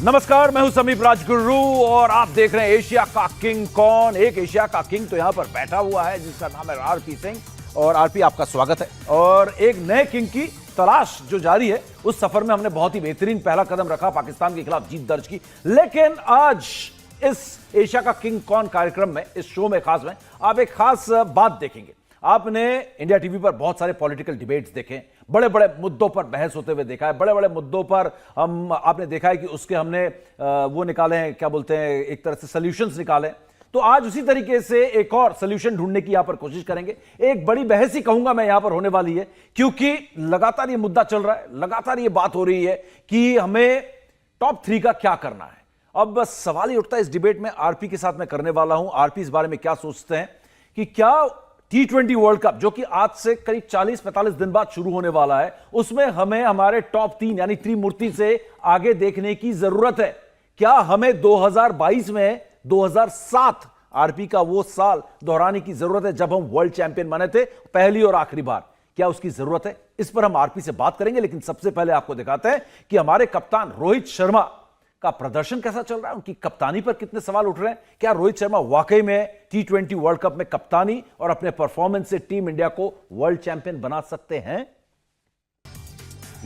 नमस्कार, मैं हूं समीप राजगुरु और आप देख रहे हैं एशिया का किंग कौन। एक एशिया का किंग तो यहां पर बैठा हुआ है जिसका नाम है आरपी सिंह। और आरपी, आपका स्वागत है। और एक नए किंग की तलाश जो जारी है, उस सफर में हमने बहुत ही बेहतरीन पहला कदम रखा, पाकिस्तान के खिलाफ जीत दर्ज की। लेकिन आज इस एशिया का किंग कौन कार्यक्रम में, इस शो में खास में आप एक खास बात देखेंगे। आपने इंडिया टीवी पर बहुत सारे पॉलिटिकल डिबेट्स देखे, बड़े बड़े मुद्दों पर बहस होते हुए देखा है, बड़े बड़े मुद्दों पर आपने देखा है कि उसके हमने वो निकाले हैं, क्या बोलते हैं, एक तरह से सॉल्यूशंस निकाले। तो आज उसी तरीके से एक और सॉल्यूशन ढूंढने की यहां पर कोशिश करेंगे। एक बड़ी बहस ही कहूंगा मैं यहां पर होने वाली है, क्योंकि लगातार ये मुद्दा चल रहा है, लगातार ये बात हो रही है कि हमें टॉप 3 का क्या करना है। अब बस सवाल ही उठता है, इस डिबेट में आरपी के साथ मैं करने वाला हूं। आरपी इस बारे में क्या सोचते हैं कि क्या T20 वर्ल्ड कप, जो कि आज से करीब 40-45 दिन बाद शुरू होने वाला है, उसमें हमें हमारे टॉप 3 यानी त्रिमूर्ति से आगे देखने की जरूरत है। क्या हमें 2022 में 2007 आरपी का वो साल दोहराने की जरूरत है जब हम वर्ल्ड चैंपियन बने थे पहली और आखिरी बार? क्या उसकी जरूरत है? इस पर हम आरपी से बात करेंगे। लेकिन सबसे पहले आपको दिखाते हैं कि हमारे कप्तान रोहित शर्मा का प्रदर्शन कैसा चल रहा है, उनकी कप्तानी पर कितने सवाल उठ रहे हैं। क्या रोहित शर्मा वाकई में T20 वर्ल्ड कप में कप्तानी और अपने परफॉर्मेंस से टीम इंडिया को वर्ल्ड चैंपियन बना सकते हैं?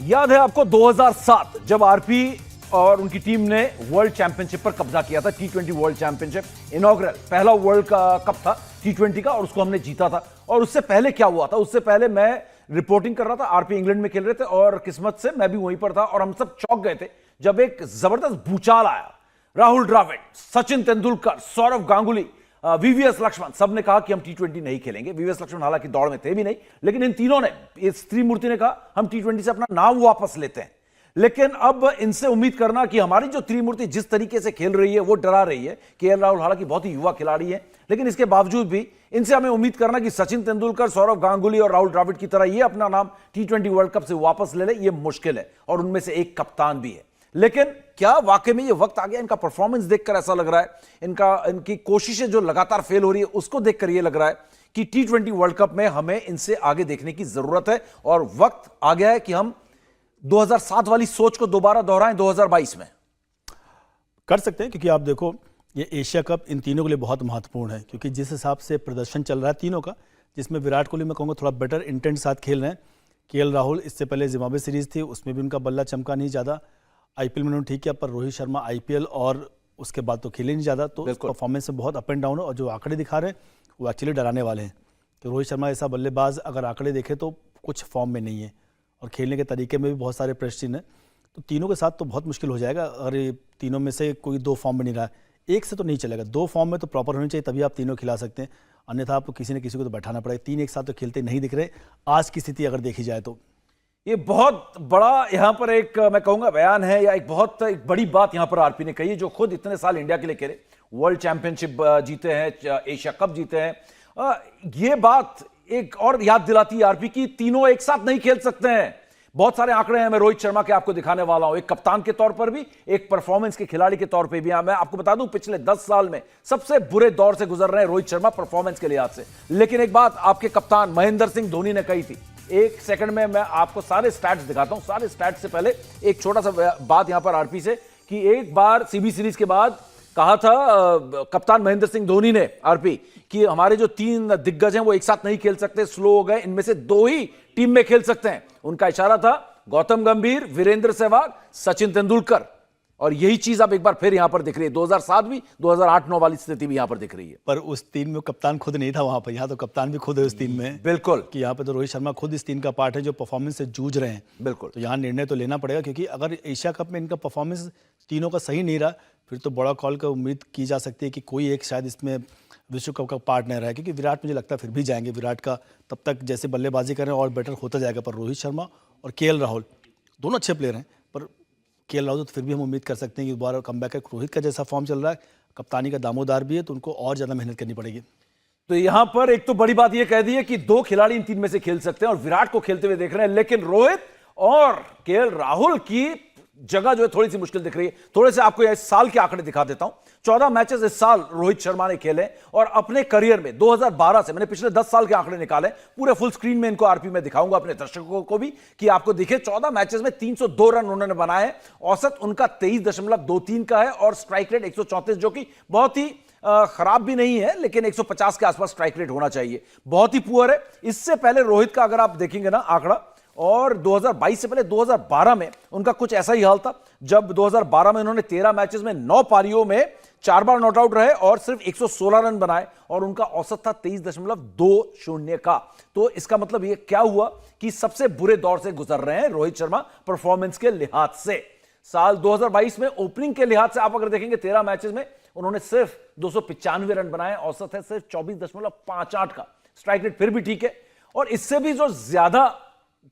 याद है आपको 2007 जब आरपी और उनकी टीम ने वर्ल्ड चैंपियनशिप पर कब्जा किया था। T20 वर्ल्ड चैंपियनशिप इनॉग्रल पहला वर्ल्ड कप था T20 का, और उसको हमने जीता था। और उससे पहले क्या हुआ था? उससे पहले मैं रिपोर्टिंग कर रहा था, आरपी इंग्लैंड में खेल रहे थे और किस्मत से मैं भी वहीं पर था, और हम सब चौंक गए थे जब एक जबरदस्त भूचाल आया। राहुल द्रविड़, सचिन तेंदुलकर, सौरव गांगुली, वीवीएस लक्ष्मण, सबने कहा कि हम T20 नहीं खेलेंगे। वीवीएस लक्ष्मण हालांकि दौड़ में थे भी नहीं, लेकिन इन तीनों ने, इस त्रिमूर्ति ने कहा हम T20 से अपना नाम वापस लेते हैं। लेकिन अब इनसे उम्मीद करना कि हमारी जो त्रिमूर्ति जिस तरीके से खेल रही है वो डरा रही है। केएल राहुल हालांकि बहुत ही युवा खिलाड़ी है, लेकिन इसके बावजूद भी इनसे हमें उम्मीद करना कि सचिन तेंदुलकर, सौरव गांगुली और राहुल द्रविड़ की तरह ये अपना नाम T20 वर्ल्ड कप से वापस ले ले, ये मुश्किल है। और उनमें से एक कप्तान भी है। लेकिन क्या वाकई में ये वक्त आ गया? इनका परफॉर्मेंस देखकर ऐसा लग रहा है, इनकी कोशिशें जो लगातार फेल हो रही है उसको देखकर ये लग रहा है कि T20 वर्ल्ड कप में हमें इनसे आगे देखने की जरूरत है। और वक्त आ गया है कि हम 2007 वाली सोच को दोबारा दोहराएं 2022 में। कर सकते हैं, क्योंकि आप देखो ये एशिया कप इन तीनों के लिए बहुत महत्वपूर्ण है, क्योंकि जिस हिसाब से प्रदर्शन चल रहा है तीनों का, जिसमें विराट कोहली मैं कहूँगा थोड़ा बेटर इंटेंट साथ खेल रहे हैं। केएल राहुल, इससे पहले जिम्बाब्वे सीरीज थी उसमें भी उनका बल्ला चमका नहीं ज़्यादा, आईपीएल में उन्होंने ठीक किया, पर रोहित शर्मा आईपीएल और उसके बाद तो खेले नहीं ज़्यादा, तो परफॉर्मेंस में बहुत अप एंड डाउन है। और जो आंकड़े दिखा रहे हैं वो एक्चुअली डराने वाले हैं कि रोहित शर्मा ऐसा बल्लेबाज अगर आंकड़े देखे तो कुछ फॉर्म में नहीं है, और खेलने के तरीके में भी बहुत सारे प्रश्न हैं। तो तीनों के साथ तो बहुत मुश्किल हो जाएगा। अगर ये तीनों में से कोई 2 फॉर्म में नहीं रहा है, एक से तो नहीं चलेगा, 2 फॉर्म में तो प्रॉपर होनी चाहिए, तभी आप तीनों खिला सकते हैं। अन्यथा आपको किसी न किसी को तो बैठाना पड़ेगा। 3 एक साथ तो खेलते नहीं दिख रहे आज की स्थिति अगर देखी जाए तो। ये बहुत बड़ा यहां पर एक मैं कहूंगा बयान है, या एक बहुत एक बड़ी बात यहां पर आरपी ने कही है, जो खुद इतने साल इंडिया के लिए खेले, वर्ल्ड चैंपियनशिप जीते हैं, एशिया कप जीते हैं। ये बात एक और याद दिलाती है आरपी की तीनों एक साथ नहीं खेल सकते हैं। बहुत सारे आंकड़े हैं मैं रोहित शर्मा के आपको दिखाने वाला हूं, एक कप्तान के तौर पर भी, एक परफॉर्मेंस के खिलाड़ी के तौर पर भी। मैं आपको बता दूं पिछले 10 साल में सबसे बुरे दौर से गुजर रहे हैं रोहित शर्मा परफॉर्मेंस के लिहाज से। लेकिन एक बात आपके कप्तान महेंद्र सिंह धोनी ने कही थी, एक सेकंड में मैं आपको सारे स्टैट्स दिखाता हूं। सारे स्टैट्स से पहले एक छोटा सा बात यहां पर आरपी से, कि एक बार सीबी सीरीज के बाद कहा था कप्तान महेंद्र सिंह धोनी ने आरपी कि हमारे जो 3 दिग्गज हैं वो एक साथ नहीं खेल सकते, स्लो हो गए, इनमें से 2 ही टीम में खेल सकते हैं। उनका इशारा था गौतम गंभीर, वीरेंद्र सहवाग, सचिन तेंदुलकर। और यही चीज अब एक बार फिर यहां पर दिख रही है। 2007 भी, 2008-9 वाली स्थिति भी यहां पर दिख रही है। पर उस टीम में कप्तान खुद नहीं था वहां पर, यहाँ तो कप्तान भी खुद है उस टीम में। बिल्कुल, कि यहाँ पे तो रोहित शर्मा खुद इस टीम का पार्ट है जो परफॉर्मेंस से जूझ रहे हैं। बिल्कुल, तो यहाँ निर्णय तो लेना पड़ेगा, क्योंकि अगर एशिया कप में इनका परफॉर्मेंस तीनों का सही नहीं रहा, फिर तो बड़ा कॉल का उम्मीद की जा सकती है कि कोई एक शायद इसमें विश्व कप का पार्ट नहीं रहा है। क्योंकि विराट मुझे लगता है फिर भी जाएंगे, विराट का तब तक जैसे बल्लेबाजी कर रहे हैं और बेटर होता जाएगा। पर रोहित शर्मा और केएल राहुल दोनों अच्छे प्लेयर हैं, पर केएल राहुल तो फिर भी हम उम्मीद कर सकते हैं कि दोबारा कमबैक है। रोहित का जैसा फॉर्म चल रहा है, कप्तानी का दामोदार भी है, तो उनको और ज़्यादा मेहनत करनी पड़ेगी। तो यहां पर एक तो बड़ी बात यह कह दी है कि 2 खिलाड़ी इन 3 में से खेल सकते हैं, और विराट को खेलते हुए देख रहे हैं। लेकिन रोहित और केएल राहुल की जगह जो है थोड़ी सी मुश्किल दिख रही है। थोड़े से आपको इस साल के आंकड़े दिखा देता हूं। 14 मैचेस इस साल रोहित शर्मा ने खेले और अपने करियर में 2012 से, मैंने पिछले 10 साल के आंकड़े निकाले, पूरे फुल स्क्रीन में इनको आरपी में दिखाऊंगा अपने दर्शकों को भी कि आपको दिखे। 14 मैचेस में 302 रन उन्होंने बनाए, औसत उनका 23.23 का है और स्ट्राइक रेट 134, जो कि बहुत ही खराब भी नहीं है, लेकिन 150 के आसपास स्ट्राइक रेट होना चाहिए, बहुत ही पुअर है। इससे पहले रोहित का अगर आप देखेंगे ना आंकड़ा, और 2022 से पहले 2012 में उनका कुछ ऐसा ही हाल था, जब 2012 में उन्होंने 13 मैचेस में 9 पारियों में 4 बार नॉट आउट रहे और सिर्फ 116 रन बनाए और उनका औसत था 23.20 का। तो इसका मतलब ये क्या हुआ कि सबसे बुरे दौर से गुजर रहे हैं रोहित शर्मा परफॉर्मेंस के लिहाज से। साल 2022 में ओपनिंग के लिहाज से आप अगर देखेंगे 13 मैचेस में उन्होंने सिर्फ 295 रन बनाए, औसत है सिर्फ 24.58 का, स्ट्राइक रेट फिर भी ठीक है। और इससे भी जो ज्यादा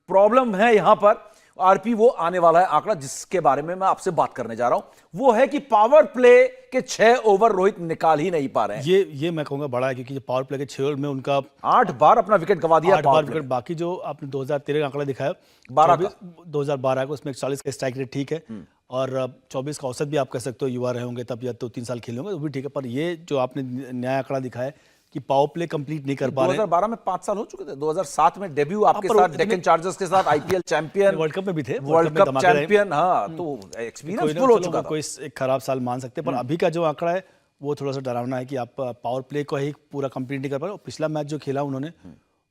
प्रॉब्लम है यहां पर आरपी, वो आने वाला है आंकड़ा जिसके बारे में मैं आपसे बात करने जा रहा हूं, वो है कि पावर प्ले के 6 ओवर रोहित निकाल ही नहीं पा रहे हैं। ये मैं कहूंगा बड़ा है, क्योंकि पावर प्ले के 6 ओवर में उनका 8 बार अपना विकेट गंवा दिया, 8 बार विकेट। बाकी जो आपने 2013 का आंकड़ा दिखाया 2012 का, उसमें 140 का स्ट्राइक रेट ठीक है और 24 का औसत भी आप कह सकते हो, युवा रहे होंगे तब या तो 3 साल खेले होंगे वो भी ठीक है। पर ये जो आपने नया आंकड़ा दिखाया कि पावर प्ले कंप्लीट नहीं कर पा रहे। 2012 में 5 साल हो चुके थे, 2007 में डेब्यू आपके साथ डेक्कन चार्जर्स के साथ आईपीएल चैंपियन, वर्ल्ड कप में भी थे, वर्ल्ड कप चैंपियन। हाँ, तो एक्सपीरियंस फुल हो चुका था। कोई एक खराब साल मान सकते हैं, पर अभी का जो आंकड़ा है वो थोड़ा सा डरावना है कि आप पावर प्ले को ही पूरा कंप्लीट नहीं कर पा रहे। पिछला मैच जो खेला उन्होंने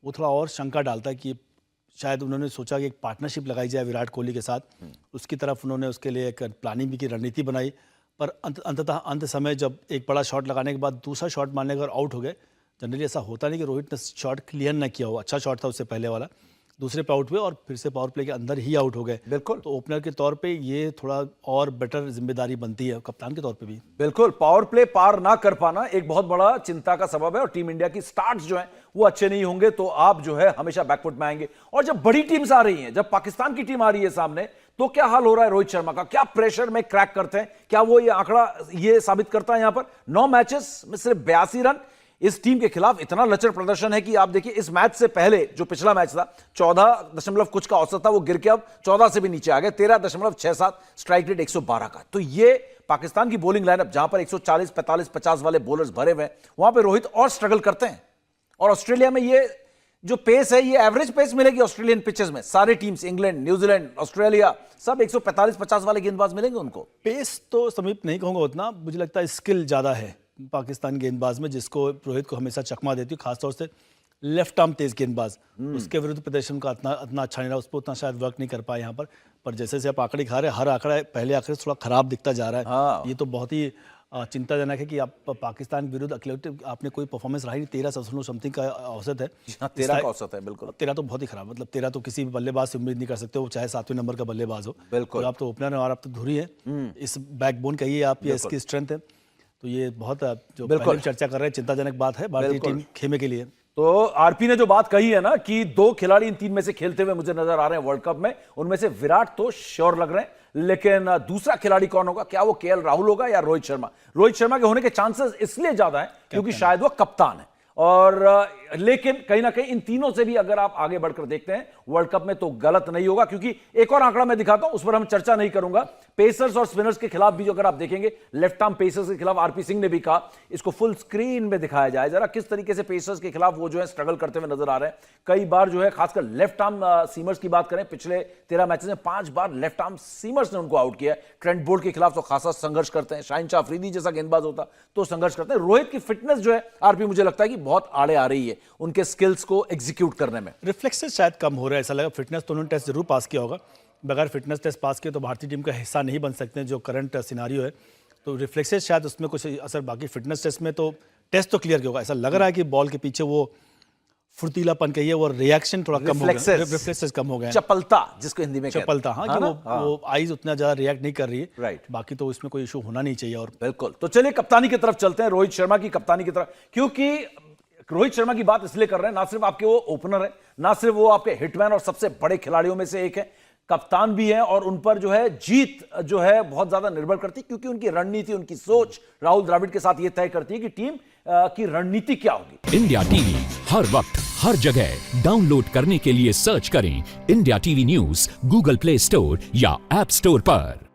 वो थोड़ा और शंका डालता है कि शायद उन्होंने सोचा कि एक पार्टनरशिप लगाई जाए विराट कोहली के साथ, उसकी तरफ उन्होंने उसके लिए एक प्लानिंग भी की, रणनीति बनाई, पर अंततः अंत समय जब एक बड़ा शॉट लगाने के बाद दूसरा शॉट मारने का आउट हो गए। जनरली ऐसा होता नहीं कि रोहित ने शॉट क्लियर ना किया हो, अच्छा शॉट था उससे पहले वाला, दूसरे पे आउट हुए और फिर से पावर प्ले के अंदर ही आउट हो गए। बिल्कुल, तो ओपनर के तौर पे ये थोड़ा और बेटर जिम्मेदारी बनती है, कप्तान के तौर पे भी। बिल्कुल, पावर प्ले पार ना कर पाना एक बहुत बड़ा चिंता का सबब है और टीम इंडिया की स्टार्ट्स जो हैं वो अच्छे नहीं होंगे तो आप जो है हमेशा बैकफुट में आएंगे। और जब बड़ी टीम्स आ रही हैं, जब पाकिस्तान की टीम आ रही है सामने, तो क्या हाल हो रहा है रोहित शर्मा का? क्या प्रेशर में क्रैक करते हैं? क्या वो ये आंकड़ा ये साबित करता है यहां पर 9 मैचेस में सिर्फ 82 रन। इस टीम के खिलाफ इतना लचर प्रदर्शन है कि आप देखिए इस मैच से पहले जो पिछला मैच था 14 कुछ का औसत था, वो गिर के अब 14 से भी नीचे आ गए, 13.67, स्ट्राइक रेट 112 का। तो ये पाकिस्तान की बॉलिंग लाइनअप जहां पर 140, 45, 50 वाले बॉलर्स भरे हुए हैं, वहां पे रोहित और स्ट्रगल करते हैं। और ऑस्ट्रेलिया में ये जो पेस है, ये एवरेज पेस मिलेगी ऑस्ट्रेलियन पिचेस में। सारे टीम्स, इंग्लैंड, न्यूजीलैंड, ऑस्ट्रेलिया, सब 145-50 वाले गेंदबाज मिलेंगे उनको। पेस तो समीप नहीं कहूंगा उतना, मुझे लगता है स्किल ज्यादा है पाकिस्तान गेंदबाज में, जिसको रोहित को हमेशा चकमा देती है, खासतौर से लेफ्ट आर्म तेज गेंदबाज। उसके विरुद्ध प्रदर्शन का इतना अच्छा नहीं रहा, उस पर उतना शायद वर्क नहीं कर पाए यहाँ पर जैसे से आप आंकड़े खा रहे हैं, हर आंकड़ा पहले आंकड़े से थोड़ा खराब दिखता जा रहा है। हाँ। ये तो बहुत ही चिंताजनक है कि आप पाकिस्तान विरुद्ध अकेले आपने कोई परफॉर्मेंस रहा ही नहीं, 13 समथिंग का औसत है। 13 का औसत है, बिल्कुल। 13 तो बहुत ही खराब, मतलब 13 तो किसी भी बल्लेबाज से उम्मीद नहीं कर सकते, वो चाहे 7वें नंबर का बल्लेबाज हो। बिल्कुल। तो आप तो ओपनर हैं और आप तो धुरी है, इस बैकबोन कहिए आप, ये इसकी स्ट्रेंथ है। तो ये बहुत जो पहले चर्चा कर रहे हैं चिंताजनक बात है भारतीय टीम खेमे के लिए। तो आरपी ने जो बात कही है ना कि 2 खिलाड़ी इन 3 में से खेलते हुए मुझे नजर आ रहे हैं वर्ल्ड कप में, उनमें से विराट तो श्योर लग रहे हैं, लेकिन दूसरा खिलाड़ी कौन होगा? क्या वो केएल राहुल होगा या रोहित शर्मा? रोहित शर्मा के होने के चांसेस इसलिए ज्यादा है क्योंकि शायद वो कप्तान है। और लेकिन कहीं ना कहीं इन तीनों से भी अगर आप आगे बढ़कर देखते हैं वर्ल्ड कप में तो गलत नहीं होगा, क्योंकि एक और आंकड़ा मैं दिखाता हूं, उस पर हम चर्चा नहीं करूंगा। पेसर्स और स्पिनर्स के खिलाफ भी जो अगर आप देखेंगे, लेफ्ट आर्म पेसर्स के खिलाफ आरपी सिंह ने भी कहा, इसको फुल स्क्रीन में दिखाया जाए जरा, किस तरीके से पेसर्स के खिलाफ वो जो है स्ट्रगल करते हुए नजर आ रहे हैं। कई बार जो है खासकर लेफ्ट आर्म सीमर्स की बात करें, पिछले 13 मैचेस में 5 बार लेफ्ट आर्म सीमर्स ने उनको आउट किया। ट्रेंट बोल्ट के खिलाफ तो खासा संघर्ष करते हैं, शाहिन शाह अफरीदी जैसा गेंदबाज होता तो संघर्ष करते हैं। रोहित की फिटनेस जो है आरपी मुझे लगता है कि बहुत आड़े आ रही है उनके स्किल्स को एग्जीक्यूट करने में। रिफ्लेक्सेस शायद कम हो रहा है, ऐसा लगा। फिटनेस तो उन्होंने टेस्ट जरूर पास किया होगा, बगैर फिटनेस टेस्ट पास किए तो भारतीय टीम का हिस्सा नहीं बन सकते हैं, जो करंट सिनारियो है। तो रिफ्लेक्सेस शायद उसमें कुछ असर, बाकी फिटनेस टेस्ट में तो टेस्ट तो क्लियर किया होगा। ऐसा लग रहा है कि बॉल के पीछे वो फुर्तीलापन कहिए, वो रिएक्शन थोड़ा कम हो गया, रिफ्लेक्सेस कम हो गए, चपलता जिसको हिंदी में चपलता, हाँ, कि वो आईज उतना ज्यादा रिएक्ट नहीं कर रही है। राइट। बाकी तो इसमें कोई इशू होना नहीं चाहिए। और बिल्कुल, तो चलिए कप्तानी की तरफ चलते हैं, रोहित शर्मा की कप्तानी की तरफ, क्योंकि रोहित शर्मा की बात इसलिए कर रहे हैं, ना सिर्फ आपके वो ओपनर है, ना सिर्फ वो आपके हिटमैन और सबसे बड़े खिलाड़ियों में से एक है, कप्तान भी है, और उन पर जो है जीत जो है बहुत ज्यादा निर्भर करती है, क्योंकि उनकी रणनीति, उनकी सोच राहुल द्रविड़ के साथ ये तय करती है कि टीम की रणनीति क्या होगी। इंडिया टीवी हर वक्त हर जगह डाउनलोड करने के लिए सर्च करें India TV news Google play store या ऐप स्टोर पर।